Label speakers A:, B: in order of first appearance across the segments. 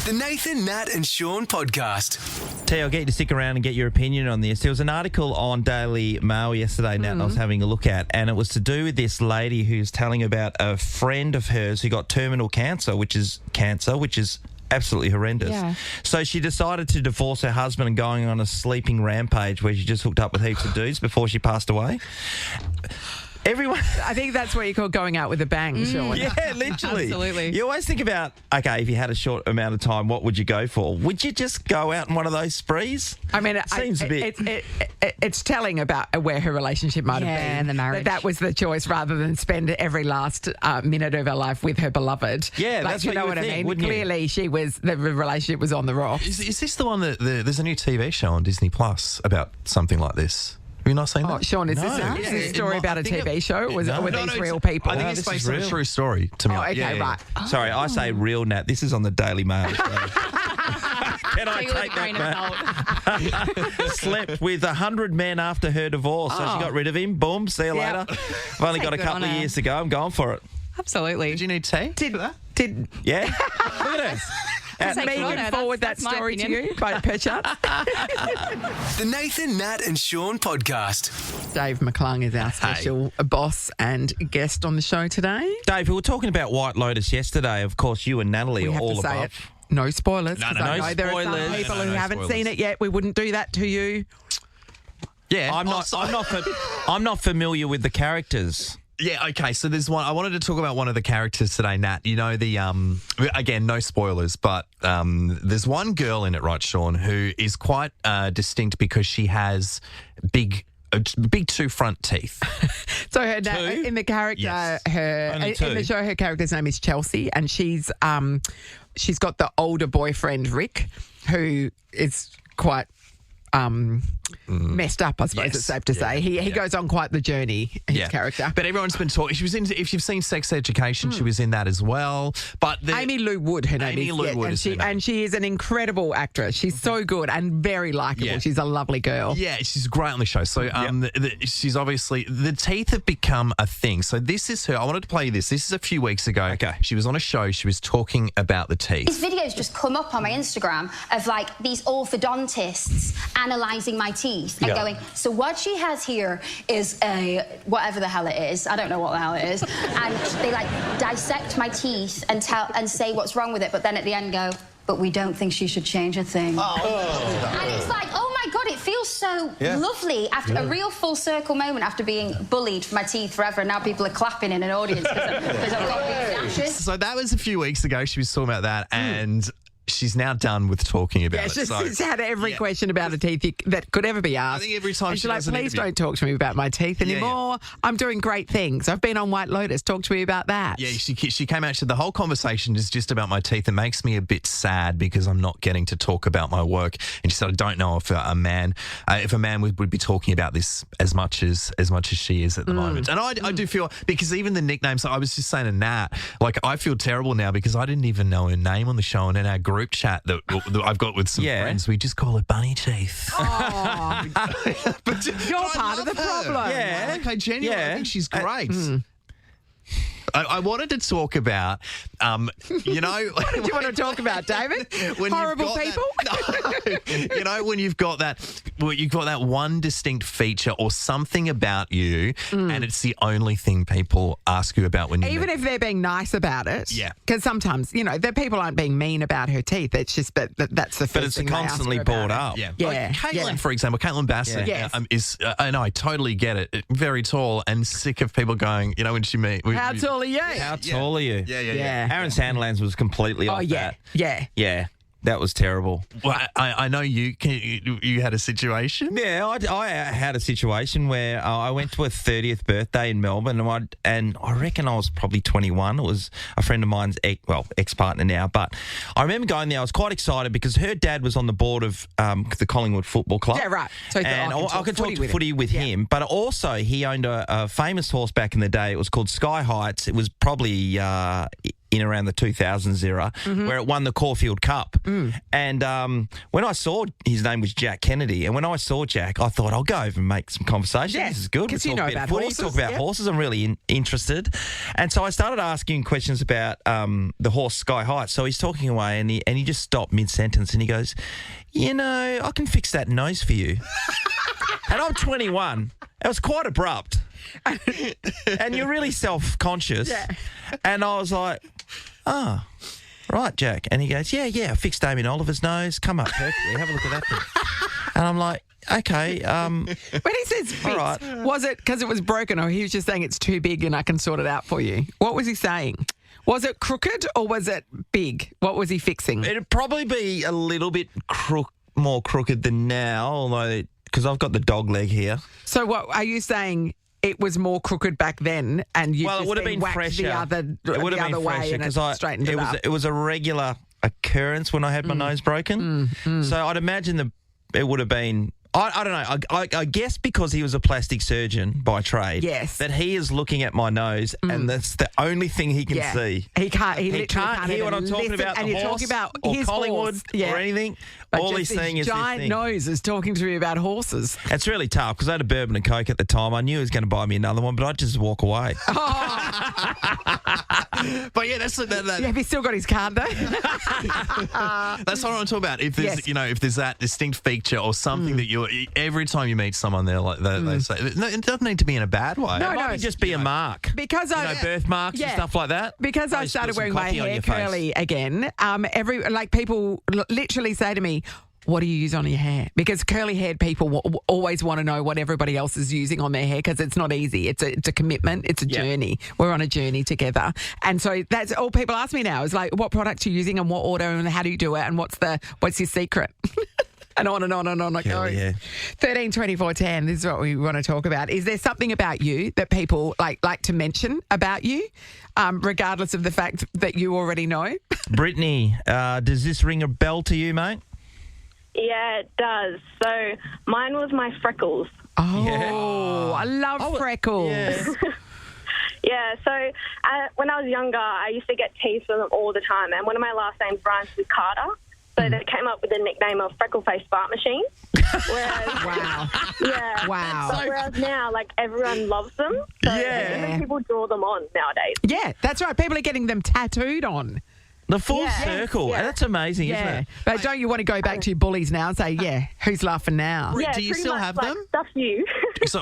A: The Nathan, Nat and Shaun podcast.
B: I'll get you to stick around and get your opinion on this. There was an article on Daily Mail yesterday, Nat, I was having a look at, and it was to do with this lady who's telling about a friend of hers who got terminal cancer, which is absolutely horrendous.
C: Yeah.
B: So she decided to divorce her husband and going on a sleeping rampage where she just hooked up with heaps of dudes before she passed away. Everyone...
C: I think that's what you call going out with a bang, Shaun.
B: Yeah, literally.
C: Absolutely.
B: You always think about, okay, if you had a short amount of time, what would you go for? Would you just go out on one of those sprees?
C: I mean,
B: Seems a bit...
C: it's telling about where her relationship might have been.
D: and the marriage.
C: That was the choice rather than spend every last minute of her life with her beloved.
B: Yeah, that's what you would think, wouldn't you?
C: Clearly, the relationship was on the rocks.
E: Is this the one that there's a new TV show on Disney Plus about something like this? Have you not seen that?
C: Shaun, is this a story about a TV show? Or were these real people?
E: I think it's based on a true story to me.
C: Oh, okay, right.
B: Sorry, I say real, Nat. This is on the Daily Mail. So. Can I take that back? Slept with 100 men after her divorce, so she got rid of him. Boom, see you later. I've only got a couple of years to go. I'm going for it.
D: Absolutely.
E: Did you need tea for that?
B: Yeah? Look at her.
C: Megan forward that story to you by perchance.
A: The Nathan, Nat and Shaun podcast.
C: Dave McClung is our special boss and guest on the show today.
B: Dave, we were talking about White Lotus yesterday. Of course, you and Natalie
C: We
B: are
C: have
B: all
C: to say
B: above.
C: it. No spoilers.
E: No
C: I know
B: spoilers.
C: there are some people who haven't
E: spoilers.
C: seen it yet. We wouldn't do that to you.
E: Yeah.
B: I'm not familiar with the characters.
E: Yeah, okay, so there's one. I wanted to talk about one of the characters today, Nat. You know, again, no spoilers, but there's one girl in it, right, Shaun, who is quite distinct because she has big two front teeth.
C: So in the character,
E: Yes.
C: in the show, her character's name is Chelsea, and she's got the older boyfriend Rick, who is quite messed up, I suppose it's safe to say. He goes on quite the journey, his character.
E: But everyone's been talking. She was in. If you've seen Sex Education, she was in that as well. But
C: Amy Lou Wood, her name
E: Amy
C: is.
E: Lou Wood is her name.
C: And she is an incredible actress. She's so good and very likeable.
E: Yeah.
C: She's a lovely girl.
E: Yeah, she's great on the show. So she's obviously, the teeth have become a thing. So this is her. I wanted to play you this. This is a few weeks ago.
B: Okay.
E: She was on a show. She was talking about the teeth.
F: These videos just come up on my Instagram of like these orthodontists analysing my teeth and going, so what she has here is a whatever the hell it is. I don't know what the hell it is. And they like dissect my teeth and say what's wrong with it, but then at the end go, but we don't think she should change a thing. And it's like, oh my God, it feels so lovely after a real full circle moment after being bullied for my teeth forever, and now people are clapping in an audience because I've got big dashes.
E: So that was a few weeks ago. She was talking about that, and she's now done with talking about it.
C: She's had every question about her teeth that could ever be asked.
E: I think every time
C: and
E: she
C: she's like,
E: does an
C: please
E: interview-
C: don't talk to me about my teeth anymore. I'm doing great things. I've been on White Lotus. Talk to me about that.
E: Yeah, she came out. She said the whole conversation is just about my teeth. It makes me a bit sad because I'm not getting to talk about my work. And she said, I don't know if a man would be talking about this as much as she is at the moment. And I do feel, because even the nicknames, I was just saying to Nat, like I feel terrible now because I didn't even know her name on the show, and in our group chat that I've got with some friends, we just call her Bunny Teeth.
C: Oh,
E: but
C: you're
E: I
C: part of
E: love
C: the
E: her.
C: problem.
E: Yeah, okay, genuinely, I think she's great. I wanted to talk about,
C: What do you want to talk about, David? Horrible people?
E: When you've got that one distinct feature or something about you, and it's the only thing people ask you about when you
C: Even if they're being nice about it.
E: Yeah.
C: Because sometimes, the people aren't being mean about her teeth. It's just that's the first
B: But it's
C: thing they ask
B: constantly
C: her about
B: brought
C: it.
B: up.
E: Yeah.
C: Yeah,
E: Like Caitlin,
C: yeah.
E: for example, Caitlin Bassett is, and I totally get it, very tall and sick of people going, when she meet.
C: How tall are you?
B: How tall are you?
E: Yeah.
B: Aaron Sandlands was completely off that.
C: Yeah.
B: Yeah, that was terrible.
E: Well, I know you had a situation.
B: Yeah, I had a situation where I went to a 30th birthday in Melbourne, and I reckon I was probably 21. It was a friend of mine's ex-partner now, but I remember going there. I was quite excited because her dad was on the board of the Collingwood Football Club.
C: Yeah, right. So
B: I could talk footy with him, but also he owned a famous horse back in the day. It was called Sky Heights. It was probably in around the 2000s era, where it won the Caulfield Cup. And when I saw his name was Jack Kennedy, and when I saw Jack, I thought I'll go over and make some conversation.
C: Yeah,
B: This is good.
C: 'cause
B: We'll
C: you
B: talk
C: know
B: a bit
C: about
B: of footy,
C: horses,
B: talk about
C: yeah.
B: horses. I'm really interested, and so I started asking questions about the horse Sky Heights. So he's talking away, and he just stopped mid sentence, and he goes, "You know, I can fix that nose for you." And I'm 21. It was quite abrupt. And you're really self-conscious.
C: Yeah.
B: And I was like, "Oh, right, Jack." And he goes, yeah, I fixed Damien Oliver's nose. Come up perfectly. Have a look at that thing. And I'm like, okay.
C: When he says fixed,
B: All right.
C: was it because it was broken, or he was just saying it's too big and I can sort it out for you? What was he saying? Was it crooked or was it big? What was he fixing?
B: It'd probably be a little bit more crooked than now, although because I've got the dog leg here.
C: So what are you saying? It was more crooked back then, and you
B: Well,
C: just
B: it would have
C: then
B: been
C: whacked
B: fresher.
C: the other,
B: It would
C: the
B: have
C: other
B: been
C: way
B: fresher
C: and it
B: because
C: straightened it up.
B: it was a regular occurrence when I had my nose broken. So I'd imagine it would have been. I don't know. I guess because he was a plastic surgeon by trade.
C: Yes.
B: That he is looking at my nose, and that's the only thing he can see.
C: He can't. He
B: He
C: literally
B: can't hear what
C: even
B: I'm talking
C: listen,
B: about.
C: and
B: the
C: you're
B: horse
C: talking about
B: or
C: his
B: Collingwood
C: horse, yeah.
B: or anything.
C: But
B: All
C: just
B: he's
C: this
B: seeing is this
C: giant
B: thing.
C: nose is talking to me about horses.
B: It's really tough because I had a bourbon and Coke at the time. I knew he was going to buy me another one, but I'd just walk away.
E: But yeah, that's
C: Have you still got his card though?
E: that's what I'm talking about. If there's
C: Yes.
E: if there's that distinct feature or something that you every time you meet someone, they're like they say no, it doesn't need to be in a bad way.
C: No,
B: It might just be a mark.
C: Because I
B: Birthmarks and stuff like that.
C: Because I
B: Just
C: started
B: put some
C: wearing my
B: coffee on
C: hair
B: your face.
C: curly again. People literally say to me, "What do you use on your hair?" Because curly-haired people always want to know what everybody else is using on their hair because it's not easy. It's a commitment. It's a journey. We're on a journey together, and so that's all people ask me now is like, "What product are you using and what order and how do you do it and what's your secret?" And on and on and on I go.
B: Yeah.
C: 13 24 10, this is what we want to talk about. Is there something about you that people like to mention about you, regardless of the fact that you already know?
B: Brittany, does this ring a bell to you, mate?
D: Yeah, it does. So mine was my freckles.
C: Oh,
B: Yeah.
C: I love freckles.
B: Yeah.
D: Yeah, so when I was younger, I used to get teased for them all the time. And one of my last names rhymes with Carter. So they came up with the nickname of Freckle Face Fart Machine. Whereas,
C: Wow.
D: yeah.
C: Wow.
D: But whereas now, everyone loves them. So
B: Yeah.
D: even people draw them on nowadays.
C: Yeah, that's right. People are getting them tattooed on.
B: The full
D: Yeah.
B: circle.
D: Yeah.
B: That's amazing, isn't
C: Yeah.
B: it?
C: But don't you want to go back to your bullies now and say, yeah, who's laughing now?
D: Yeah,
E: do you
D: pretty
E: still
D: much,
E: have them?
D: Stuff you.
E: So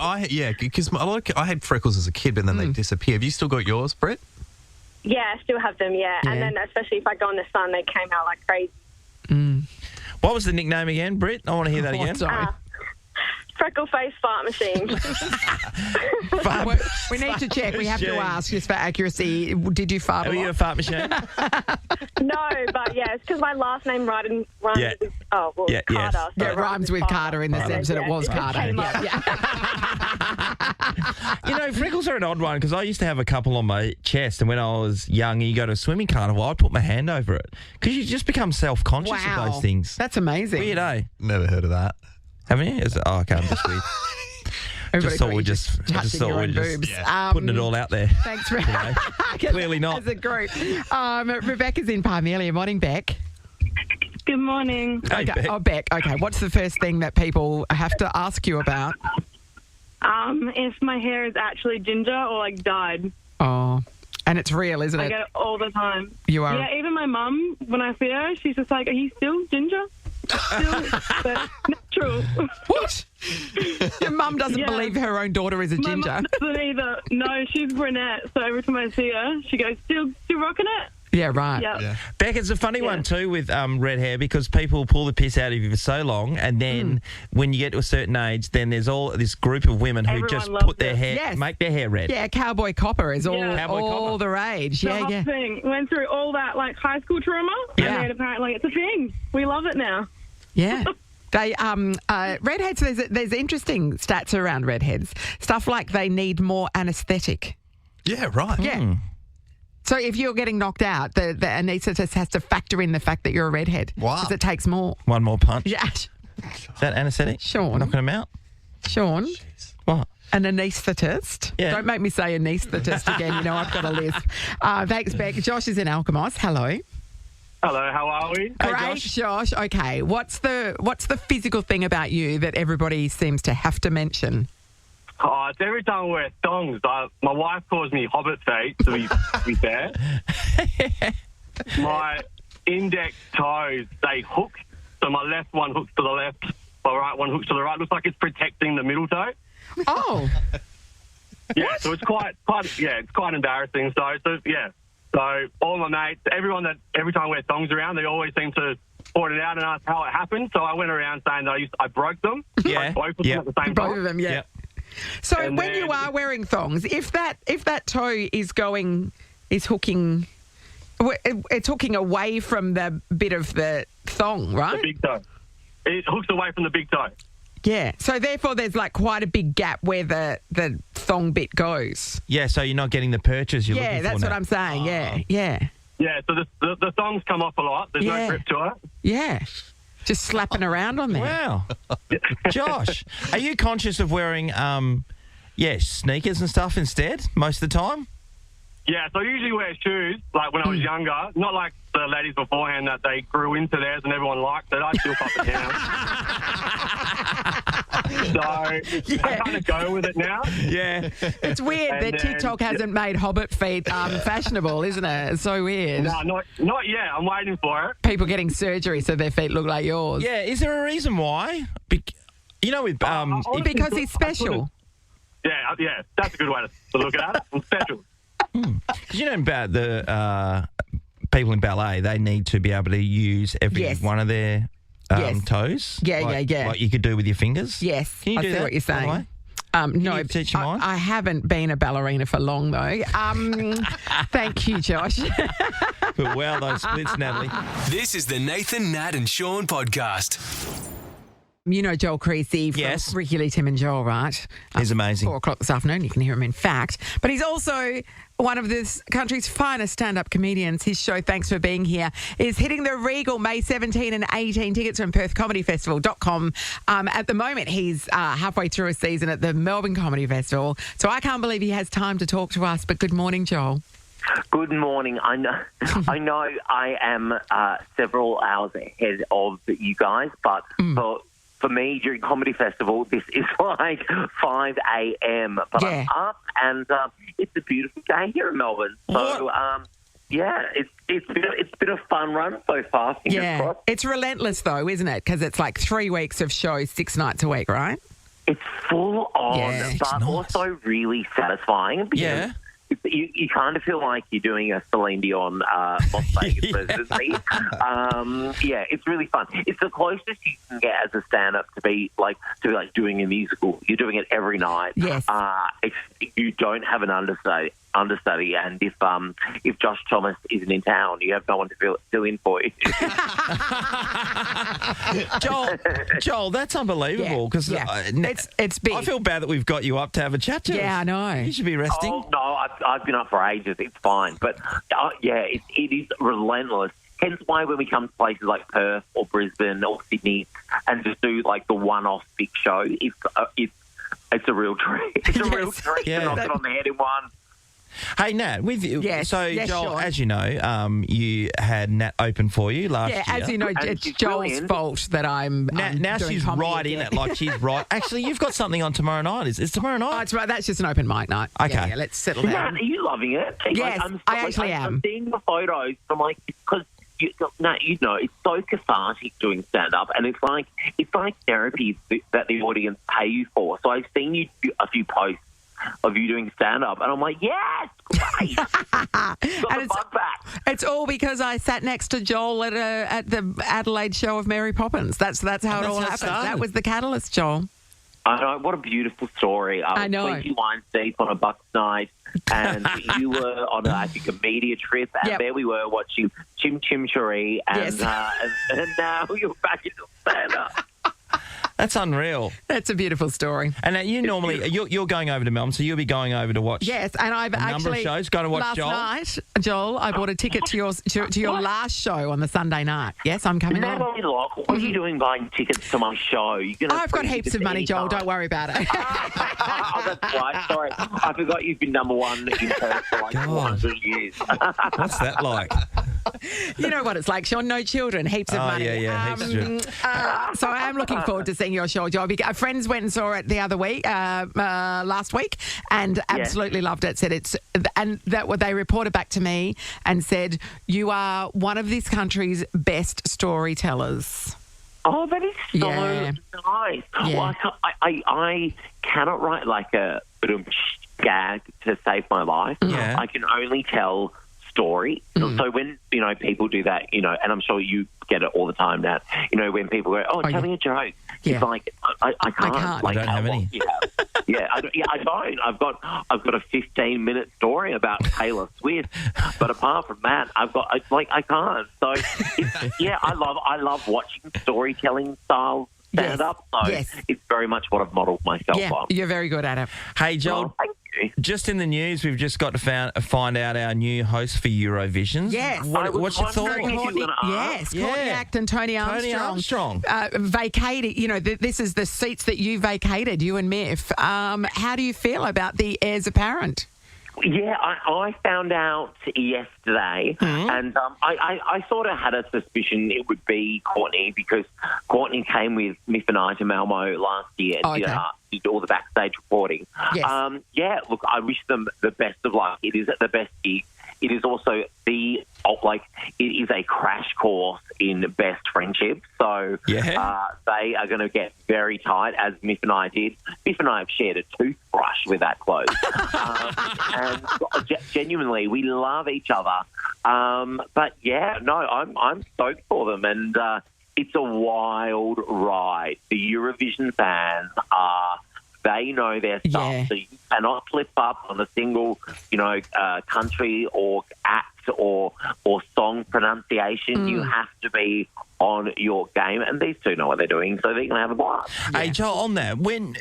E: because I had freckles as a kid, but then they disappear. Have you still got yours, Brett?
D: Yeah, I still have them, yeah.
C: Yeah.
D: And then especially if I go in the sun, they came out like crazy.
B: What was the nickname again, Britt? I want to hear that again.
C: Oh, sorry.
D: Freckle Face Fart Machine.
C: We need to check. We have to ask just for accuracy. Did you fart a
B: Are you a
C: lot?
B: fart machine?
D: No, but yeah, it's because my last name rhymes
B: Yeah.
D: with Carter.
B: Yeah, yes.
D: So
C: Yeah, it rhymes with Carter in the sense that it was
D: just
C: Carter.
D: came up.
B: Freckles are an odd one because I used to have a couple on my chest, and when I was young, you go to a swimming carnival, I'd put my hand over it because you just become self-conscious
C: Wow.
B: of those things.
C: That's amazing.
B: Weird, eh?
E: Never heard of that.
B: Haven't you? Okay, I'm just weird.
C: Everybody
B: thought
C: thought
B: we'd
C: you
B: just- I just
C: touching
B: thought
C: your own
B: we'd just-
C: boobs.
B: Putting it all out there.
C: Thanks for
B: Clearly not.
C: As a group. Rebecca's in Parmelia. Morning, Beck.
D: Good morning.
B: Hey,
C: Okay.
B: Beck.
C: Oh, Beck. Okay. What's the first thing that people have to ask you about?
D: If my hair is actually ginger or dyed.
C: Oh, and it's real, isn't
D: I
C: it?
D: get it all the time.
C: You are.
D: Yeah, even my mum, when I see her, she's just like, "Are you still ginger?" Still, but natural.
C: What? Your mum doesn't
D: Yeah.
C: believe her own daughter is a
D: My
C: ginger.
D: mum doesn't either. No, she's brunette. So every time I see her, she goes, "Still rocking it."
C: Yeah, right.
D: Yeah.
B: Beck, it's a funny one too with red hair because people pull the piss out of you for so long, and then when you get to a certain age, then there's all this group of women who
D: Everyone
B: just
D: loves
B: put their
D: it.
B: hair,
C: Yes.
B: make their hair red.
C: Yeah, Cowboy Copper is all,
D: Yeah.
B: Cowboy
C: all
B: Copper.
C: the rage.
D: The
C: Yeah,
D: whole
C: yeah.
D: thing. Went through all that high school trauma,
C: Yeah.
D: and then apparently it's a thing. We love it now.
C: Yeah. They redheads. There's interesting stats around redheads. Stuff like they need more anaesthetic.
E: Yeah, right.
C: Yeah. So if you're getting knocked out, the anaesthetist has to factor in the fact that you're a redhead.
E: Wow.
C: Because it takes more.
B: One more punch.
C: Yeah.
B: Is that anaesthetic?
C: Sean.
B: Knocking them out?
C: Sean.
B: What?
C: An anaesthetist.
B: Yeah.
C: Don't make me say anaesthetist again. You know, I've got a list. Thanks, Beck. Josh is in Alkimos. Hello.
G: Hello, how are we?
C: Great, Josh. Okay, what's the physical thing about you that everybody seems to have to mention?
G: Oh, it's every time I wear thongs. My wife calls me hobbit feet, to be fair. My index toes, they hook. So my left one hooks to the left, my right one hooks to the right. Looks like it's protecting the middle toe.
C: Oh.
G: Yeah, so it's quite embarrassing. So yeah. So all my mates, every time I wear thongs around, they always seem to point it out and ask how it happened. So I went around saying that I broke them.
B: Yeah.
G: Both of them at the same time.
C: Both of them, yeah.
B: Yep.
C: So
G: And
C: when you
G: then-
C: are wearing thongs, if that toe is hooking, it's hooking away from the bit of the thong, right?
G: The big toe. It hooks away from the big toe.
C: Yeah. So therefore, there's like quite a big gap where the thong bit goes.
B: Yeah, so you're not getting the purchase you're looking
C: Yeah,
B: for.
C: that's what
B: Nat.
C: I'm saying. Yeah, yeah,
G: Yeah, so the thongs come off a lot. There's
C: Yeah.
G: no grip to it.
C: yeah. Just slapping around on there.
B: Wow. Josh, are you conscious of wearing, sneakers and stuff instead most of the time?
G: Yeah, so I usually wear shoes, like when I was younger. Not like the ladies beforehand that they grew into theirs and everyone liked it. I still pop it down. So I kind of go with it now.
B: Yeah.
C: It's weird
G: And
C: that
G: then-
C: TikTok hasn't made hobbit feet fashionable, isn't it? It's so weird.
G: No, not yet. I'm waiting for it.
C: People getting surgery so their feet look like yours.
B: Yeah, is there a reason why? With
C: Because he's special.
G: Yeah, that's a good way to look at it. I'm special.
B: you know about the people in ballet, they need to be able to use every
C: Yes.
B: one of their
C: Yes.
B: toes.
C: Yeah,
B: like,
C: yeah.
B: Like you could do with your fingers.
C: Yes,
B: Can you
C: I
B: do
C: see
B: that,
C: what you're
B: by the
C: saying.
B: way?
C: No,
B: you teach them on?
C: I haven't been a ballerina for long though. Thank you, Josh.
B: But wow, those splits, Natalie.
A: This is the Nathan, Nat and Sean podcast.
C: You know Joel Creasey from
B: Yes.
C: Ricky Lee, Tim and Joel, right?
B: He's amazing.
C: 4:00 this afternoon. You can hear him in Fact. But he's also one of this country's finest stand-up comedians. His show, Thanks for Being Here, is hitting the Regal May 17 and 18. Tickets from PerthComedyFestival.com. At the moment, he's halfway through a season at the Melbourne Comedy Festival. So I can't believe he has time to talk to us. But good morning, Joel.
H: Good morning. I know I am several hours ahead of you guys, but for me, during Comedy Festival, this is like 5 a.m. But
C: Yeah.
H: I'm up, and it's a beautiful day here in Melbourne. So, it's been a fun run so far. Fingers
C: Yeah.
H: crossed.
C: It's relentless, though, isn't it? Because it's like 3 weeks of shows, 6 nights a week, right?
H: It's full on,
C: Yeah,
H: but
B: nice.
H: also really satisfying. Because
B: Yeah.
H: You kind of feel like you're doing a Celine Dion Las Vegas residency. It's really fun. It's the closest you can get as a stand-up to be like doing a musical. You're doing it every night.
C: Yes.
H: You don't have an understudy, and if Josh Thomas isn't in town, you have no one to fill in for you.
B: Joel, that's unbelievable because
C: It's big.
B: I feel bad that we've got you up to have a chat to.
C: Yeah,
B: us.
C: I know.
B: You should be resting.
H: Oh, no, I've been up for ages. It's fine. But, it is relentless. Hence why when we come to places like Perth or Brisbane or Sydney and just do, like, the one-off big show, it's a real treat. It's a real treat
B: Yeah.
H: to knock it on the head in one.
B: Hey, Nat, with you.
C: Yes,
B: So,
C: yes,
B: Joel,
C: Sean.
B: as you know, you had Nat open for you last year.
C: Yeah, as you know,
H: And
C: it's
H: she's
C: Joel's
H: brilliant.
C: fault that I'm
B: Now
C: doing
B: she's
C: comedy
B: right in
C: again.
B: it. Like she's right. Actually, you've got something on tomorrow night. Is tomorrow
C: Oh,
B: night?
C: it's right. That's just an open mic night.
B: Okay.
C: Yeah, let's settle
H: Nat,
C: down.
H: are you loving it?
C: Yes, I actually am.
H: I'm seeing the photos from, like, because... Nat, you know, it's so cathartic doing stand-up, and it's like therapy that the audience pay you for. So I've seen you do a few posts of you doing stand-up, and I'm like, yes, great. Got the bug back.
C: It's all because I sat next to Joel at the Adelaide show of Mary Poppins. That's how it
B: that's
C: all
B: how it
C: happened.
B: started.
C: That was the catalyst, Joel.
H: I know, what a beautiful story.
C: I know.
H: 20 wines deep on a Bucks night, and you were on, I think, a media trip, and
C: Yep.
H: there we were watching Chim Chim Cherie, and,
C: Yes.
H: and now you're back into stand-up.
B: That's unreal.
C: That's a beautiful story.
B: And you normally you're going over to Melbourne, so you'll be going over to watch.
C: Yes, and I've
B: number of
C: actually
B: shows. Going to watch
C: last
B: Joel?
C: night, Joel, I bought a ticket to your last show on the Sunday night. Yes, I'm coming on.
H: Natalie Locke, what are you doing buying tickets to my show?
C: I've got heaps of money, Joel. Don't worry about it.
H: Oh, that's right. Sorry. I forgot you've been number one in Perth for like 400 years.
B: What's that like?
C: You know what it's like, Sean. No children, heaps of money.
B: Yeah, heaps of children.
C: So I am looking forward to seeing your show, Joel. Friends went and saw it the other week, last week, and absolutely loved it. Said it's, and that what they reported back to me and said you are one of this country's best storytellers.
H: Oh, that is so nice.
C: Yeah.
H: Well, I cannot write like a gag to save my life.
B: Yeah.
H: I can only tell story. So when, people do that, and I'm sure you get it all the time, Nat, when people go, tell me a joke.
C: Yeah.
H: It's like, I can't.
B: I don't have any.
H: I don't. I've got a 15-minute story about Taylor Swift, but apart from that, I can't. So, I love watching storytelling style stand up. So it's very much what I've modelled myself on.
C: You're very good at it.
B: Hey, Joel.
H: Oh, thank you.
B: Just in the news, we've just got to find out our new host for Eurovision.
C: Yes.
B: What's your thought?
C: Courtney Act and Tony Armstrong. Vacated. This is the seats that you vacated, you and Miff. How do you feel about the heirs apparent?
H: Yeah, I found out yesterday, and I sort of had a suspicion it would be Courtney because Courtney came with Miff and I to Malmo last year and did all the backstage reporting.
C: Yes.
H: Look, I wish them the best of luck. It is the best gig. It is also it is a crash course in best friendship. So they are going to get very tight, as Miff and I did. Miff and I have shared a toothbrush with that close. And genuinely, we love each other. I'm stoked for them. And it's a wild ride. The Eurovision fans they know their stuff, so you cannot slip up on a single, country or act or song pronunciation. You have to be on your game, and these two know what they're doing, so they're going to have a blast.
B: Hey, Joel, on that, when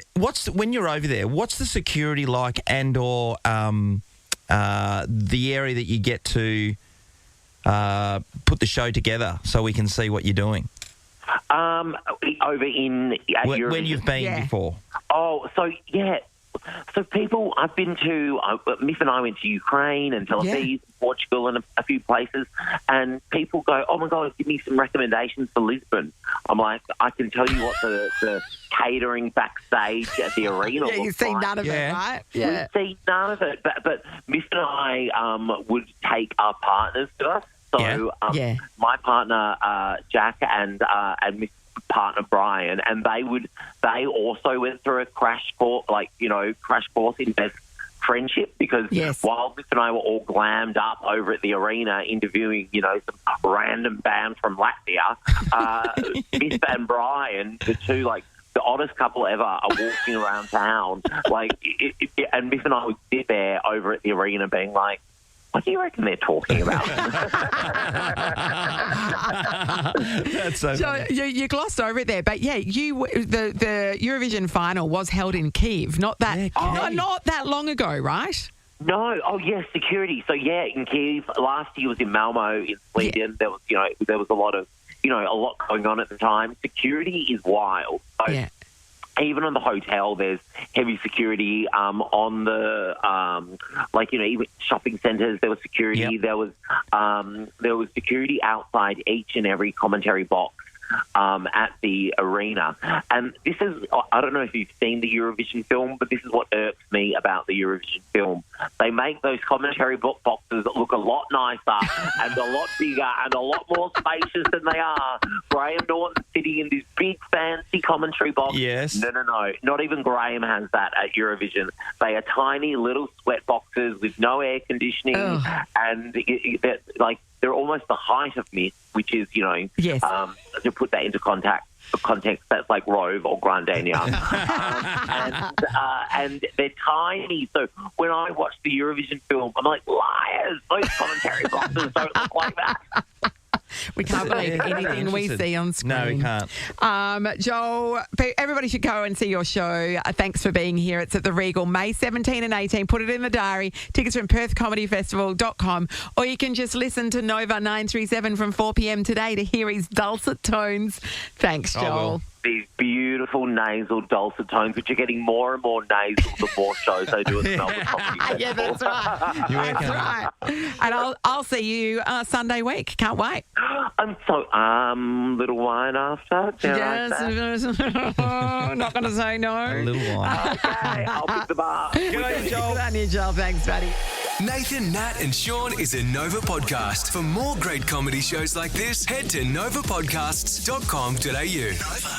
B: you're over there, what's the security like, and/or the area that you get to put the show together so we can see what you're doing?
H: Over in
B: when you've been before.
H: Oh, so people I've been to. Miff and I went to Ukraine and Tel Aviv, Portugal, and a few places. And people go, "Oh my God, give me some recommendations for Lisbon." I'm like, I can tell you what the catering backstage at the arena.
C: Yeah, you've seen none of it, right? Yeah,
H: we've seen none of it. But Miff and I would take our partners to us. So my partner Jack and Miss partner Brian, and they also went through a crash course in best friendship because while Miss and I were all glammed up over at the arena interviewing some random band from Latvia, Miss and Brian, the two the oddest couple ever, are walking around town and Miss and I would sit there over at the arena being like, what do you reckon they're talking about?
B: That's so funny.
C: You glossed over it there, but the Eurovision final was held in Kyiv, not that long ago, right?
H: No, security. So in Kyiv. Last year was in Malmo in Sweden. There was a lot going on at the time. Security is wild. So, even on the hotel, there's heavy security. On the even shopping centres, there was security.
B: Yep.
H: There was security outside each and every commentary box at the arena. And this is, I don't know if you've seen the Eurovision film, but this is what irks me about the Eurovision film. They make those commentary boxes look a lot nicer and a lot bigger and a lot more spacious than they are. Graham Norton sitting in this big fancy commentary box.
B: Yes.
H: No. Not even Graham has that at Eurovision. They are tiny little sweat boxes with no air conditioning, and they're almost the height of Miss, which is, to put that into context, that's like Rove or Grandania. And they're tiny. So when I watch the Eurovision film, I'm like, liars, those commentary boxes don't look like that.
C: We can't believe anything we see on screen.
B: No, we can't.
C: Joel, everybody should go and see your show. Thanks for being here. It's at the Regal, May 17 and 18. Put it in the diary. Tickets are in PerthComedyFestival.com, or you can just listen to Nova 937 from 4 p.m. today to hear his dulcet tones. Thanks, Joel.
B: Well.
H: These beautiful nasal dulcet tones, which are getting more and more nasal the more shows they do at the Melbourne Comedy Festival.
C: Yeah, that's right.
B: That's
C: right. And I'll see you Sunday week. Can't wait.
H: I'm so little wine after.
C: Yes. Not going to say no.
B: A little while.
H: Okay, I'll pick the bar.
B: Good on you, Joel.
C: Good on you, Joel. Thanks, buddy.
A: Nathan, Nat, and Sean is a Nova podcast. For more great comedy shows like this, head to novapodcasts.com.au. Nova.